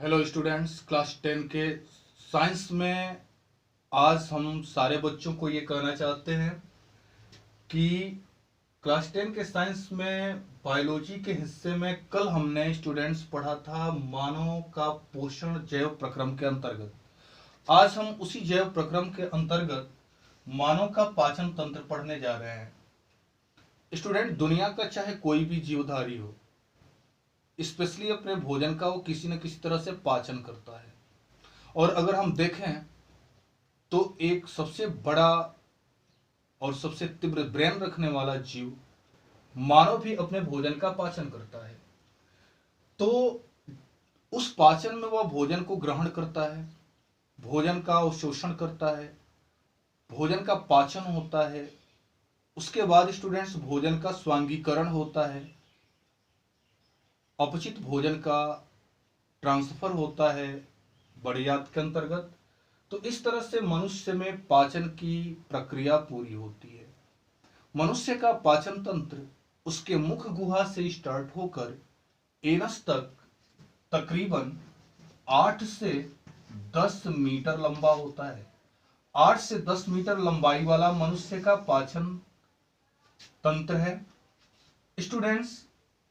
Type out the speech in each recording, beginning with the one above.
Hello students, class 10 के science में आज हम सारे बच्चों को ये कहना चाहते हैं कि क्लास 10 के साइंस में बायोलॉजी के हिस्से में कल हमने स्टूडेंट्स पढ़ा था मानव का पोषण जैव प्रक्रम के अंतर्गत। आज हम उसी जैव प्रक्रम के अंतर्गत मानव का पाचन तंत्र पढ़ने जा रहे हैं। स्टूडेंट, दुनिया का चाहे कोई भी जीवधारी हो, स्पेशली अपने भोजन का वो किसी न किसी तरह से पाचन करता है। और अगर हम देखें तो एक सबसे बड़ा और सबसे तीव्र ब्रेन रखने वाला जीव मानव भी अपने भोजन का पाचन करता है। तो उस पाचन में वह भोजन को ग्रहण करता है, भोजन का अवशोषण करता है, भोजन का पाचन होता है। उसके बाद स्टूडेंट्स भोजन का स्वांगीकरण होता है, अपचित भोजन का ट्रांसफर होता है बड़ी आंत के अंतर्गत। तो इस तरह से मनुष्य में पाचन की प्रक्रिया पूरी होती है। मनुष्य का पाचन तंत्र उसके मुख गुहा से स्टार्ट होकर एनस तक तकरीबन 8 से 10 मीटर लंबा होता है। 8 से 10 मीटर लंबाई वाला मनुष्य का पाचन तंत्र है। स्टूडेंट्स,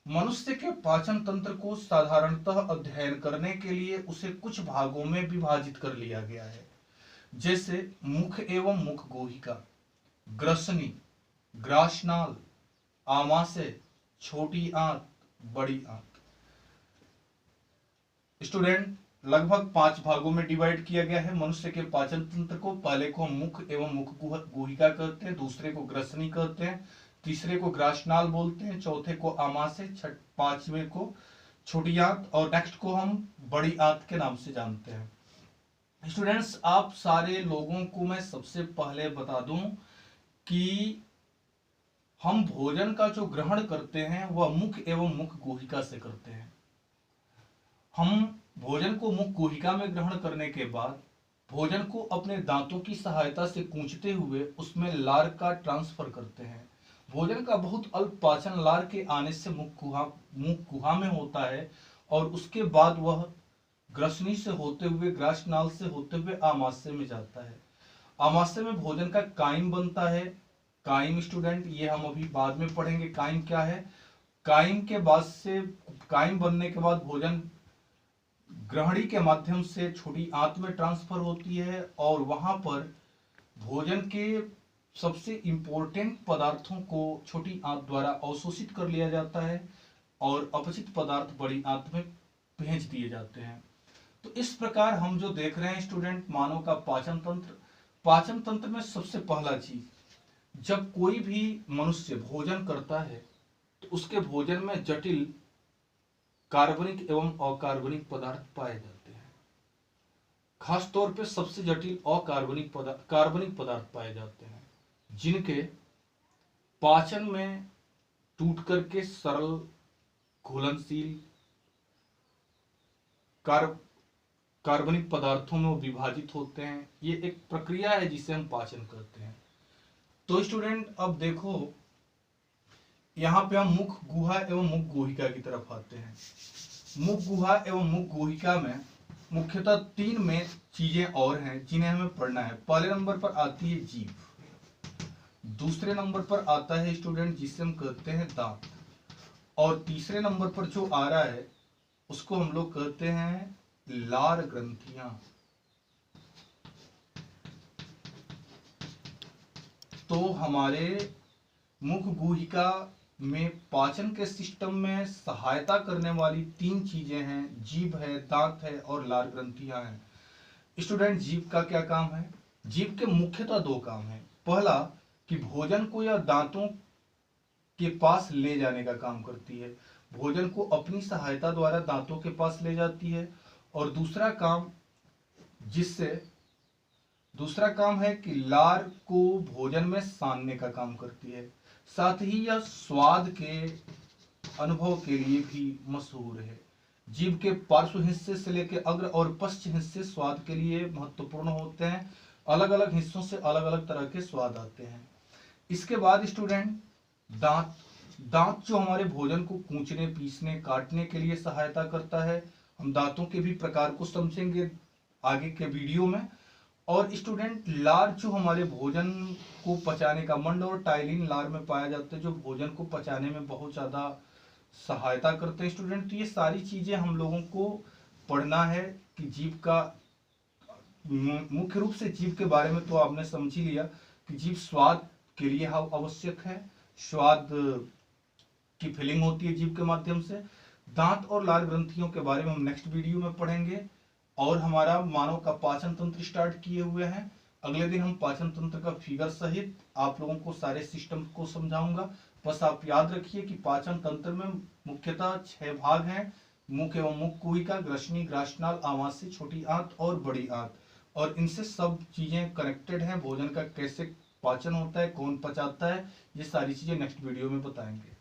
मनुष्य के पाचन तंत्र को साधारणतः अध्ययन करने के लिए उसे कुछ भागों में विभाजित कर लिया गया है, जैसे मुख एवं मुख गुहिका, ग्रसनी, ग्रासनाल, आमाशय, छोटी आंत, बड़ी आंत। स्टूडेंट, लगभग 5 भागों में डिवाइड किया गया है मनुष्य के पाचन तंत्र को। पहले को मुख एवं मुख गुहिका कहते हैं, दूसरे को ग्रसनी कहते हैं, तीसरे को ग्रासनाल बोलते हैं, चौथे को आमाशय, पांचवें को छोटी आंत और नेक्स्ट को हम बड़ी आंत के नाम से जानते हैं। स्टूडेंट्स, आप सारे लोगों को मैं सबसे पहले बता दूं कि हम भोजन का जो ग्रहण करते हैं वह मुख एवं मुख गुहिका से करते हैं। हम भोजन को मुख गुहिका में ग्रहण करने के बाद भोजन को अपने दांतों की सहायता से कूंचते हुए उसमें लार का ट्रांसफर करते हैं। भोजन का बहुत अल्प पाचन लार के आने से मुख गुहा में होता है और उसके बाद वह ग्रसनी से होते हुए, ग्रासनाल से होते हुए आमाशय में जाता है। आमाशय में भोजन का काइम बनता है। काइम स्टूडेंट, ये हम अभी बाद में पढ़ेंगे काइम क्या है। काइम बनने के बाद भोजन ग्रहणी के माध्यम से छोटी आंत में ट्रांसफर होती है और वहां पर भोजन के सबसे इंपॉर्टेंट पदार्थों को छोटी आंत द्वारा अवशोषित कर लिया जाता है और अपचित पदार्थ बड़ी आंत में भेज दिए जाते हैं। तो इस प्रकार हम जो देख रहे हैं स्टूडेंट, मानव का पाचन तंत्र में सबसे पहला चीज, जब कोई भी मनुष्य भोजन करता है तो उसके भोजन में जटिल कार्बनिक एवं अकार्बनिक पदार्थ पाए जाते हैं। खास तौर पे सबसे जटिल कार्बनिक पदार्थ पाए जाते हैं, जिनके पाचन में टूट करके सरल घुलनशील कार्बनिक पदार्थों में वो विभाजित होते हैं। ये एक प्रक्रिया है जिसे हम पाचन कहते हैं। तो स्टूडेंट, अब देखो यहाँ पे हम मुख गुहा एवं मुख गुहिका की तरफ आते हैं। मुख गुहा एवं मुख गुहिका में मुख्यतः 3 में चीजें और हैं जिन्हें हमें पढ़ना है। पहले नंबर पर आती है जीभ, दूसरे नंबर पर आता है स्टूडेंट जिसे हम कहते हैं दांत, और तीसरे नंबर पर जो आ रहा है उसको हम लोग कहते हैं लार ग्रंथियां। तो हमारे मुख गुहिका में पाचन के सिस्टम में सहायता करने वाली 3 चीजें हैं, जीभ है, दांत है और लार ग्रंथियां हैं। स्टूडेंट, जीभ का क्या काम है? जीभ के मुख्यतः 2 काम हैं। पहला कि भोजन को या दांतों के पास ले जाने का काम करती है, भोजन को अपनी सहायता द्वारा दांतों के पास ले जाती है। और दूसरा काम है कि लार को भोजन में सानने का काम करती है। साथ ही यह स्वाद के अनुभव के लिए भी मशहूर है। जीभ के पार्श्व हिस्से से लेकर अग्र और पश्च हिस्से स्वाद के लिए महत्वपूर्ण होते हैं। अलग अलग हिस्सों से अलग अलग तरह के स्वाद आते हैं। इसके बाद स्टूडेंट दांत जो हमारे भोजन को कूचने, पीसने, काटने के लिए सहायता करता है हम दांतों के भी प्रकार को समझेंगे आगे के वीडियो में। और स्टूडेंट, लार जो हमारे भोजन को पचाने का, मंड और टाइलिन लार में पाया जाता है, जो भोजन को पचाने में बहुत ज्यादा सहायता करते हैं स्टूडेंट। तो ये सारी चीजें हम लोगों को पढ़ना है कि जीभ का, मुख्य रूप से जीभ के बारे में तो आपने समझ ही लिया कि जीभ स्वाद के लिए आवश्यक है, स्वाद की फीलिंग होती है जीभ के माध्यम से। दांत और लार ग्रंथियों के बारे में हम नेक्स्ट वीडियो में पढ़ेंगे। और हमारा मानव का पाचन तंत्र स्टार्ट किए हुए हैं, अगले दिन हम पाचन तंत्र का फिगर सहित आप लोगों को सारे सिस्टम को समझाऊंगा। बस आप याद रखिए कि पाचन तंत्र में मुख्यतः 6 भाग हैं, मुख एवं मुख कुहिका, ग्रसनी, ग्रासनाल, आमाशय, छोटी आंत और बड़ी आंत। और इनसे सब चीजें कनेक्टेड हैं। भोजन का कैसे पाचन होता है, कौन पचाता है, ये सारी चीजें नेक्स्ट वीडियो में बताएंगे।